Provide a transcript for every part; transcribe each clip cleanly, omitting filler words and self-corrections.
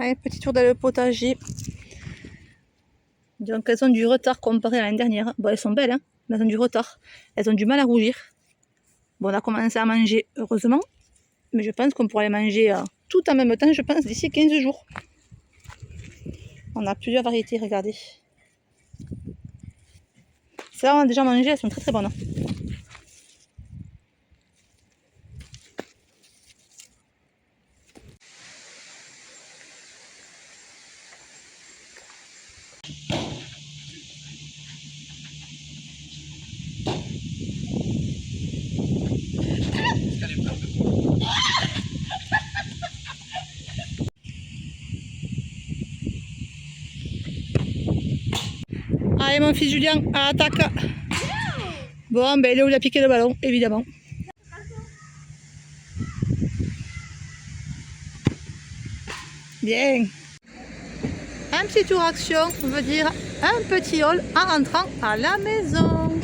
Allez, petit tour dans le potager. Donc elles ont du retard comparé à l'année dernière. Bon, elles sont belles, hein, mais elles ont du retard. Elles ont du mal à rougir. Bon, on a commencé à manger, heureusement. Mais je pense qu'on pourra les manger tout en même temps, je pense, d'ici 15 jours. On a plusieurs variétés, regardez. Ça, on a déjà mangé, elles sont très très bonnes. Allez mon fils Julien, à l'attaque. Bon, ben Léo il a piqué le ballon, évidemment. Bien. Un petit tour action, on veut dire un petit haul en rentrant à la maison.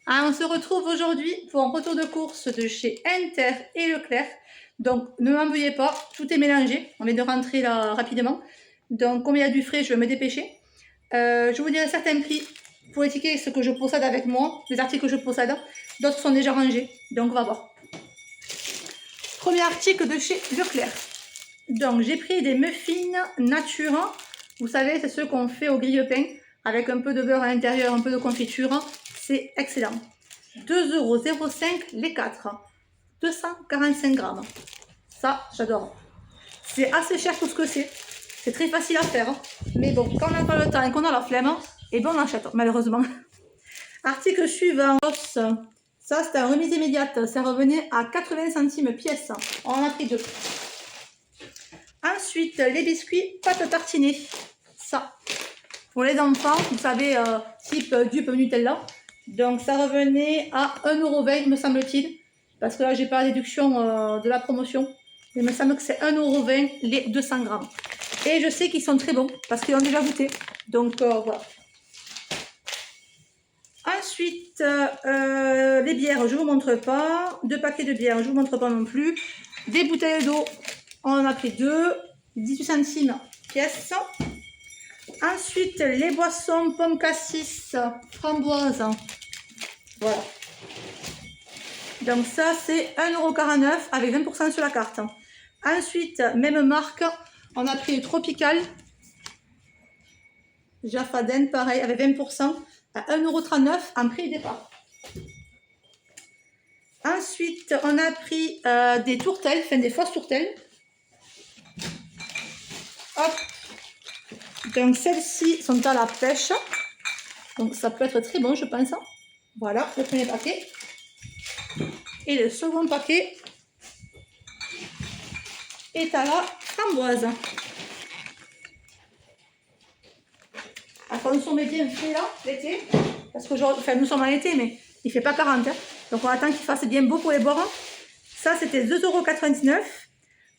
Ah, on se retrouve aujourd'hui pour un retour de course de chez Inter et Leclerc. Donc ne m'en veuillez pas, tout est mélangé. On vient de rentrer là rapidement. Donc comme il y a du frais, je vais me dépêcher. Je vous dirai certains prix pour étiqueter ce que je possède avec moi, les articles que je possède. D'autres sont déjà rangés, donc on va voir. Premier article de chez Leclerc. Donc j'ai pris des muffins nature. Vous savez, c'est ceux qu'on fait au grille-pain avec un peu de beurre à l'intérieur, un peu de confiture. C'est excellent. 2,05 € les 4. 245 grammes. Ça, j'adore. C'est assez cher pour ce que c'est. C'est très facile à faire. Mais bon, quand on n'a pas le temps et qu'on a la flemme, et bien on achète, malheureusement. Article suivant. Ça, c'était en remise immédiate. Ça revenait à 80 centimes pièce. On en a pris 2. Ensuite, les biscuits pâte tartinée. Ça, pour les enfants, vous savez, type dupe Nutella. Donc, ça revenait à 1,20 €, me semble-t-il. Parce que là, j'ai pas la déduction de la promotion. Il me semble que c'est 1,20 € les 200 grammes. Et je sais qu'ils sont très bons parce qu'ils ont déjà goûté. Donc, voilà. Ensuite, les bières, je ne vous montre pas. 2 paquets de bières, je ne vous montre pas non plus. Des bouteilles d'eau, on en a pris 2. 18 centimes pièce. Ensuite, les boissons pommes cassis, framboise. Voilà. Donc ça, c'est 1,49 € avec 20% sur la carte. Ensuite, même marque, on a pris le Tropical. Jaffaden, pareil, avec 20% à 1,39 € en prix départ. Ensuite, on a pris des tourtelles, enfin des fausses tourtelles. Hop. Donc celles-ci sont à la pêche. Donc ça peut être très bon, je pense. Voilà, le premier paquet. Et le second paquet est à la framboise. À consommer bien frais là, l'été. Parce que enfin, nous sommes en été, mais il ne fait pas 40. Hein. Donc on attend qu'il fasse bien beau pour les boire. Ça, c'était 2,99 €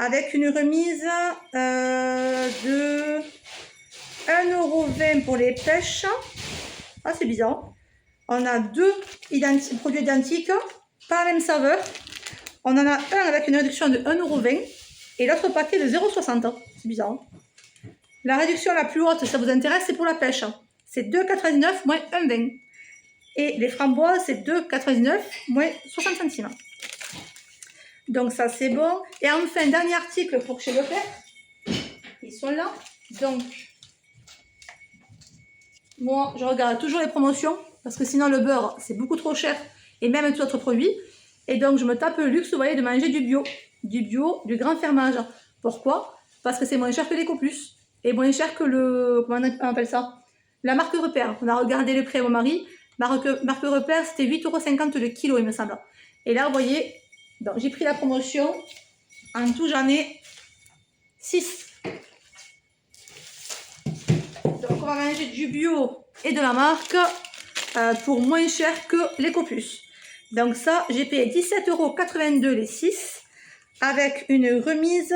avec une remise de 1,20 € pour les pêches. Ah, c'est bizarre. On a 2 produits identiques, pas la même saveur. On en a un avec une réduction de 1,20 € et l'autre paquet de 0,60 €. C'est bizarre. La réduction la plus haute, si ça vous intéresse, c'est pour la pêche. C'est 2,99 € moins 1,20 €. Et les framboises, c'est 2,99 € moins 60 centimes. Donc ça, c'est bon. Et enfin, dernier article pour chez Leclerc. Ils sont là. Donc, moi, je regarde toujours les promotions parce que sinon, le beurre, c'est beaucoup trop cher et même tout autre produit. Et donc, je me tape le luxe, vous voyez, de manger du bio. Du bio, du grand fermage. Pourquoi? Parce que c'est moins cher que l'Ecoplus. Et moins cher que le... Comment on appelle ça? La marque Repère. On a regardé le prix à mon mari. Marque Repère, c'était 8,50 € le kilo, il me semble. Et là, vous voyez, j'ai pris la promotion. En tout, j'en ai 6. Donc, on va manger du bio et de la marque pour moins cher que l'Ecoplus. Donc ça, j'ai payé 17,82 € les 6 avec une remise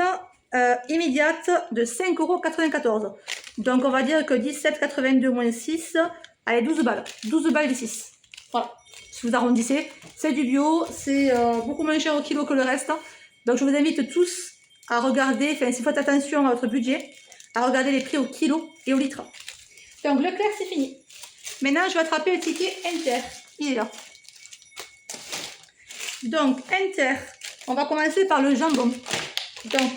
immédiate de 5,94 €. Donc on va dire que 17,82 moins 6, allez, 12 balles. 12 balles les 6. Voilà, si vous arrondissez, c'est du bio, c'est beaucoup moins cher au kilo que le reste. Donc je vous invite tous à regarder, enfin si vous faites attention à votre budget, à regarder les prix au kilo et au litre. Donc le clair c'est fini. Maintenant je vais attraper le ticket Inter, il est là. Donc Inter, on va commencer par le jambon. Donc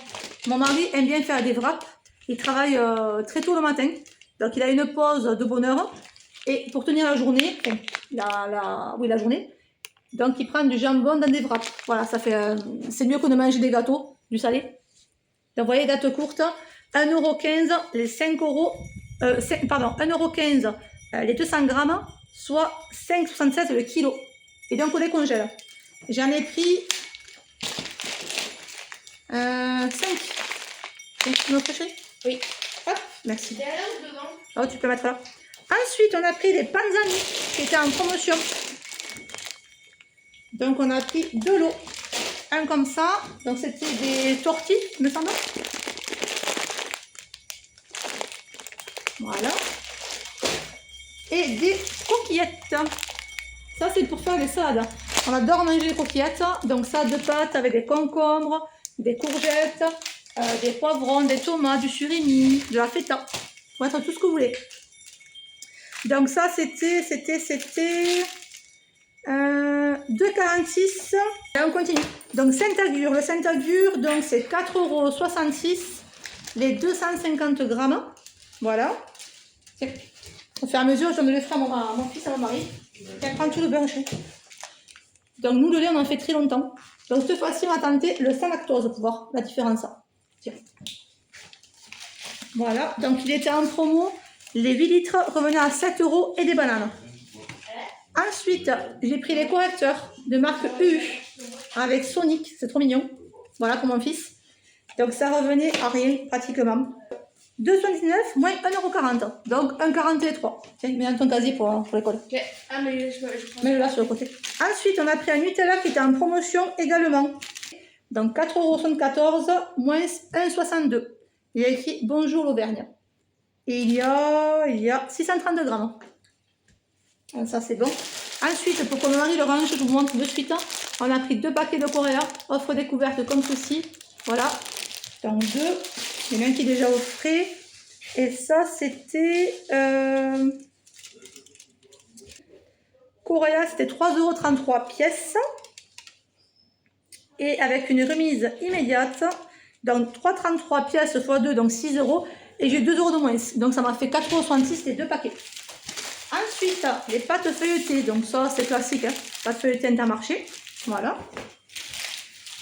mon mari aime bien faire des wraps, il travaille très tôt le matin, donc il a une pause de bonne heure. Et pour tenir la journée, enfin, la journée, donc il prend du jambon dans des wraps. Voilà, ça fait, c'est mieux que de manger des gâteaux, du salé. Donc vous voyez, date courte, 1,15 € les 5 €, pardon, 1,15 € les 200 grammes, soit 5,76 € le kilo. Et donc on les congèle. J'en ai pris 5. Tu me chérie? Oui. Hop, merci. C'est à là ou devant? Oh, tu peux mettre là. Ensuite, on a pris des panzani qui étaient en promotion. Donc, on a pris de l'eau. Un comme ça. Donc, c'était des tortilles, me semble. Voilà. Et des coquillettes. Ça, c'est pour faire les salades. On adore manger les coquillettes. Donc, ça, de pâtes avec des concombres, des courgettes, des poivrons, des tomates, du surimi, de la feta. Vous mettre tout ce que vous voulez. Donc ça, c'était 2,46 €. Et on continue. Donc Saint-Agur, le Saint-Agur, donc c'est 4,66 € les 250 grammes. Voilà. Au fur et à mesure, je donne le frais à mon fils et à mon mari. Elle prend tout le beurre chaud. Donc nous, le lait, on en fait très longtemps. Donc cette fois-ci, on va tenter le sans lactose pour voir la différence. Tiens. Voilà. Donc il était en promo. Les 8 litres revenaient à 7 € et des bananes. Ensuite, j'ai pris les correcteurs de marque U avec Sonic, c'est trop mignon. Voilà pour mon fils. Donc ça revenait à rien pratiquement. 2,79 moins 1,40 €. Donc 1,43 €. Tiens, mets dans ton casier pour l'école. Ok. Ah, mais Mets-le là sur le côté. Ensuite, on a pris un Nutella qui était en promotion également. Donc 4,74 € moins 1,62 €. Il y a écrit Bonjour l'Auvergne. Et il y a 630 grammes. Donc ça c'est bon. Ensuite, pour que mon mari le range, je vous montre de suite. On a pris 2 paquets de Coréa, offre découverte comme ceci. Voilà. Donc 2. Il y en a un qui est déjà au frais. Et ça c'était Coréa, c'était 3,33 € pièce. Et avec une remise immédiate. Donc 3,33 pièces x 2, donc 6 €. Et j'ai 2 € de moins. Donc ça m'a fait 4,66 € les 2 paquets. Ensuite, les pâtes feuilletées. Donc ça, c'est classique. Hein. Pâtes feuilletées Intermarché. Voilà.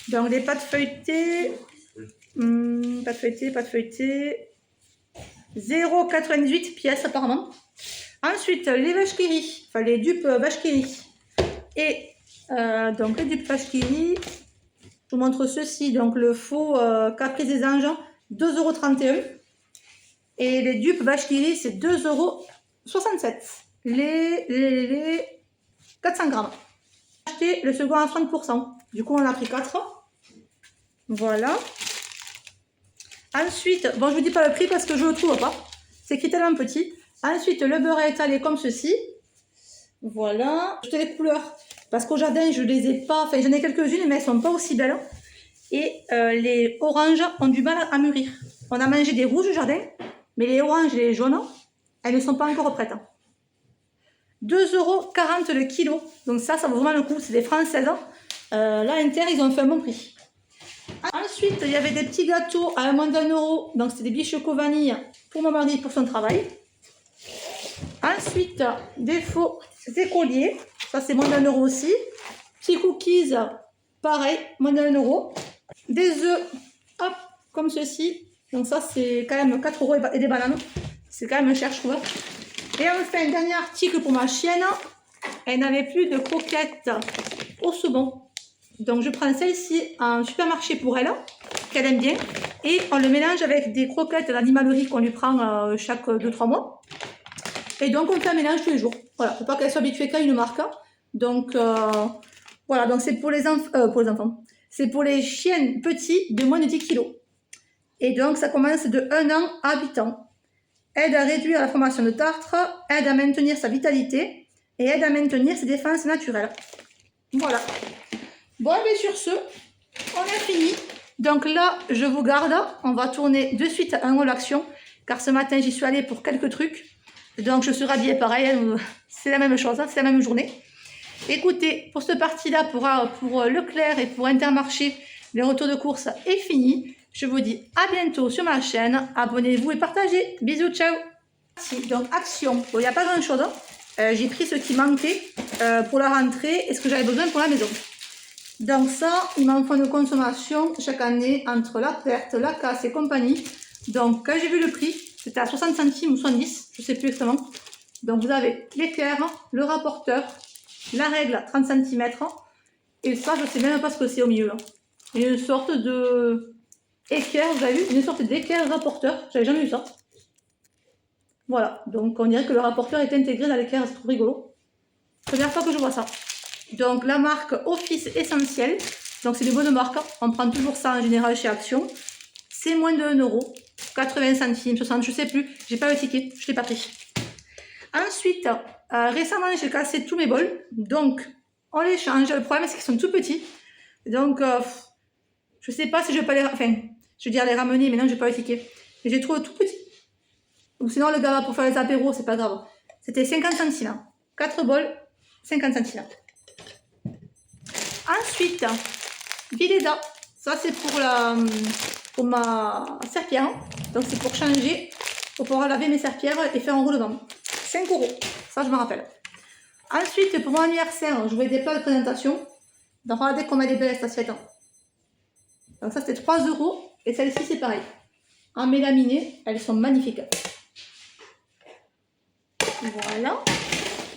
Donc des pâtes feuilletées. Pâtes feuilletées. 0,98 pièces apparemment. Ensuite, les vaches qui rient. Enfin, les dupes vaches qui rient. Et donc les dupes vaches qui rient. Je vous montre ceci. Donc le faux Caprice des Anges. 2,31 €. Et les dupes vaches qui rient, c'est 2,67 €. Les 400 grammes. J'ai acheté le second à 30%. Du coup, on a pris 4. Voilà. Ensuite, bon, je vous dis pas le prix parce que je le trouve pas. C'est écrit tellement petit. Ensuite, le beurre est étalé comme ceci. Voilà. Je te les couleurs parce qu'au jardin, je les ai pas. Enfin, j'en ai quelques-unes, mais elles sont pas aussi belles. Et les oranges ont du mal à mûrir. On a mangé des rouges au jardin, mais les oranges et les jaunes, elles ne sont pas encore prêtes. 2,40 € le kilo. Donc ça vaut vraiment le coup. C'est des françaises. Là, Inter, ils ont fait un bon prix. Ensuite, il y avait des petits gâteaux à moins d'1 €. Donc, c'était des billes choco vanille pour mon mari pour son travail. Ensuite, des faux écoliers. Ça, c'est moins d'1 € aussi. Petits cookies, pareil, moins d'1 €. Des œufs, hop, comme ceci. Donc ça, c'est quand même 4 € et des bananes. C'est quand même cher, je trouve. Et enfin, un dernier article pour ma chienne. Elle n'avait plus de croquettes au saumon. Donc, je prends celle-ci en supermarché pour elle, qu'elle aime bien. Et on le mélange avec des croquettes d'animalerie qu'on lui prend chaque 2-3 mois. Et donc, on fait un mélange tous les jours. Voilà, faut pas qu'elle soit habituée qu'à une marque. Donc, voilà, donc c'est pour les enfants. C'est pour les chiennes petits de moins de 10 kg. Et donc, ça commence de 1 an à 8 ans. Aide à réduire la formation de tartre, aide à maintenir sa vitalité et aide à maintenir ses défenses naturelles. Voilà. Bon, et sur ce, on a fini. Donc là, je vous garde. On va tourner de suite un haul action, car ce matin, j'y suis allée pour quelques trucs. Donc je serai habillée pareil, c'est la même chose, c'est la même journée. Écoutez, pour cette partie-là, pour Leclerc et pour Intermarché, le retour de course est fini. Je vous dis à bientôt sur ma chaîne. Abonnez-vous et partagez. Bisous, ciao. Donc action, bon, il n'y a pas grand-chose. J'ai pris ce qui manquait pour la rentrée et ce que j'avais besoin pour la maison. Donc ça, il m'en faut une consommation chaque année entre la perte, la casse et compagnie. Donc quand j'ai vu le prix, c'était à 60 centimes ou 70, je ne sais plus exactement. Donc vous avez l'équerre, le rapporteur, la règle à 30 cm. Et ça, je ne sais même pas ce que c'est au milieu. Là. Il y a une sorte de équerre, vous avez vu, une sorte d'équerre rapporteur. J'avais jamais vu ça. Voilà, donc on dirait que le rapporteur est intégré dans l'équerre, c'est trop rigolo. Première fois que je vois ça. Donc la marque Office Essentiel, donc c'est des bonnes marques, on prend toujours ça en général chez Action. C'est moins de 1 euro, 80 centimes, 60, je sais plus, j'ai pas le ticket, je l'ai pas pris. Ensuite, récemment j'ai cassé tous mes bols, donc on les change. Le problème c'est qu'ils sont tout petits, donc je sais pas si je vais pas les, enfin, je veux dire les ramener, mais non j'ai pas le ticket. Mais j'ai trouvé tout petit. Ou sinon le gars pour faire les apéros, c'est pas grave. C'était 50 centimes, 4 bols, 50 centimes. Ensuite, Vileda, ça c'est pour ma serpillère, donc c'est pour changer, pour pouvoir laver mes serpillères et faire un roulement. 5 euros, ça je me rappelle. Ensuite, pour mon anniversaire, je voulais des plats de présentation. Donc regardez comme elle est belle cette assiette. Donc ça c'était 3 euros et celle-ci c'est pareil. En mélaminé, elles sont magnifiques. Voilà.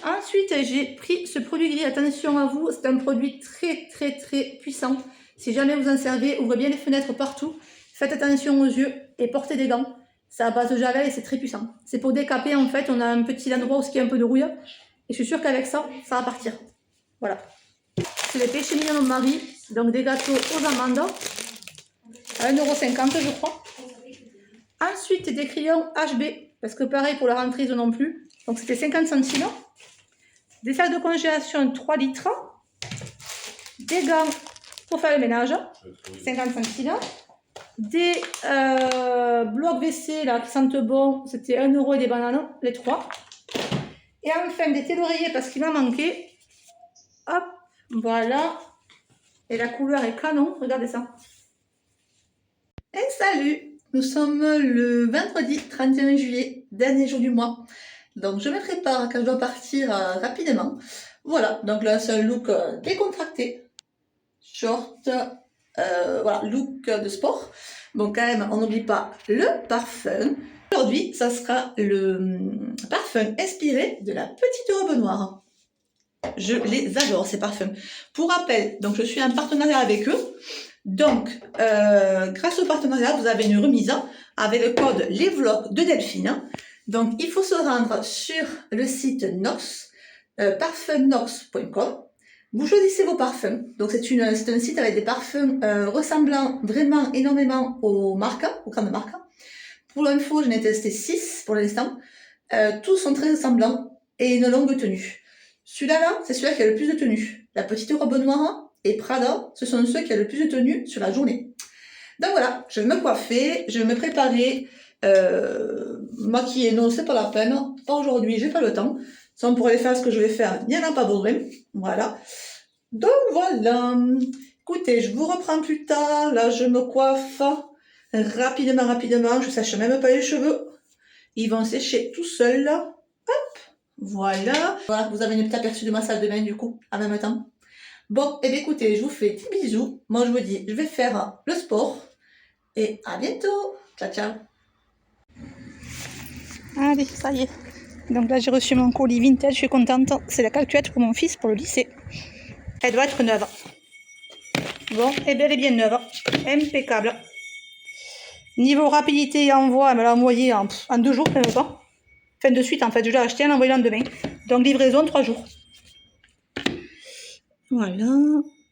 Ensuite, j'ai pris ce produit gris. Attention à vous, c'est un produit très puissant. Si jamais vous en servez, ouvrez bien les fenêtres partout. Faites attention aux yeux et portez des gants. C'est à base de javel et c'est très puissant. C'est pour décaper en fait. On a un petit endroit où il y a un peu de rouille. Et je suis sûre qu'avec ça, ça va partir. Voilà. C'est les péchés mignons de mon mari. Donc des gâteaux aux amandes. À 1,50 € je crois. Ensuite, des crayons HB. Parce que pareil pour la rentrée, ils n'en ont plus. Donc c'était 50 centimes. Des sacs de congélation 3 litres. Des gants pour faire le ménage. 50 centimes. Des blocs WC là, qui sentent bon. C'était 1 € et des bananes, les 3. Et enfin des thés d'oreiller parce qu'il m'en manquait. Hop, voilà. Et la couleur est canon. Regardez ça. Et salut! Nous sommes le vendredi 31 juillet, dernier jour du mois. Donc je me prépare quand je dois partir rapidement. Voilà, donc là c'est un look décontracté. Short, voilà, look de sport. Bon quand même, on n'oublie pas le parfum. Aujourd'hui, ça sera le parfum inspiré de la petite robe noire. Je les adore ces parfums. Pour rappel, donc je suis en partenariat avec eux. Donc, grâce au partenariat, vous avez une remise avec le code LESVLOGS de Delphine. Donc, il faut se rendre sur le site Nox, parfumnox.com. Vous choisissez vos parfums. Donc, c'est un site avec des parfums ressemblant vraiment énormément aux marques, aux grandes marques. Pour l'info, j'en ai testé 6 pour l'instant. Tous sont très ressemblants et une longue tenue. Celui-là, c'est celui qui a le plus de tenue. La petite robe noire et Prada, ce sont ceux qui ont le plus de tenue sur la journée. Donc voilà, je vais me coiffer, je vais me préparer, maquiller, non, c'est pas la peine, pas aujourd'hui, j'ai pas le temps. Ça, on pourrait faire ce que je vais faire, il n'y en a pas besoin. Voilà. Donc voilà. Écoutez, je vous reprends plus tard, là je me coiffe rapidement, je sèche même pas les cheveux. Ils vont sécher tout seuls, là. Hop, voilà. Voilà, vous avez une petite aperçu de ma salle de bain du coup, en même temps. Bon, et bien écoutez, je vous fais des bisous. Moi, je vous dis, je vais faire le sport. Et à bientôt. Ciao, ciao. Allez, ça y est. Donc là, j'ai reçu mon colis vintage. Je suis contente. C'est la calculette pour mon fils pour le lycée. Elle doit être neuve. Bon, et bel et bien neuve. Impeccable. Niveau rapidité et envoi, elle me l'a envoyé en 2 jours, même pas. Enfin, de suite, en fait. Je l'ai acheté, elle l'a envoyé le lendemain. Donc, livraison, 3 jours. Voilà.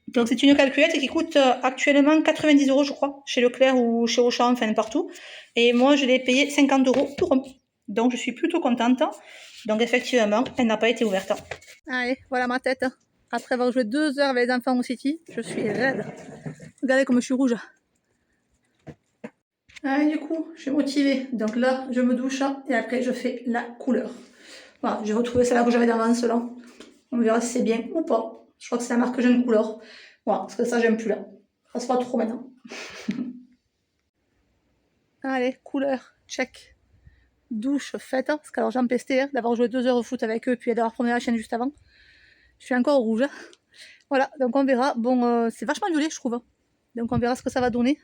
Donc c'est une calculette qui coûte actuellement 90 € je crois, chez Leclerc ou chez Auchan, enfin partout. Et moi je l'ai payé 50 € pour un. Donc je suis plutôt contente. Donc effectivement, elle n'a pas été ouverte. Allez, voilà ma tête. Après avoir joué 2 heures avec les enfants au City, je suis raide. Regardez comme je suis rouge. Allez, du coup, je suis motivée. Donc là, je me douche et après je fais la couleur. Voilà, j'ai retrouvé celle-là que j'avais d'avance là. On verra si c'est bien ou pas. Je crois que c'est la marque Jeune Couleur. Voilà, parce que ça, j'aime plus là. Ça se voit trop maintenant. Allez, couleur, check. Douche faite. Parce qu'alors j'ai empesté d'avoir joué 2 heures au foot avec eux puis d'avoir promené la chaîne juste avant. Je suis encore rouge. Voilà, donc on verra. Bon, c'est vachement violet, je trouve. Donc on verra ce que ça va donner.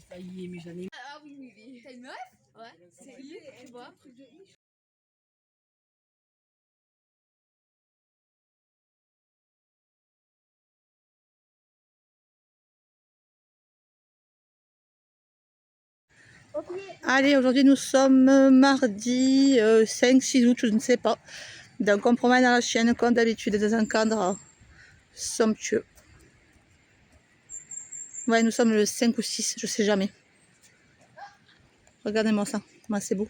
Ah oui, oui, oui. T'as une meuf? Ouais. C'est I, tu vois. Allez, aujourd'hui nous sommes mardi 5-6 août, je ne sais pas. Donc on promène à la chienne comme d'habitude dans un cadre somptueux. Ouais, nous sommes le 5 ou 6, je sais jamais. Regardez-moi ça, comment c'est beau.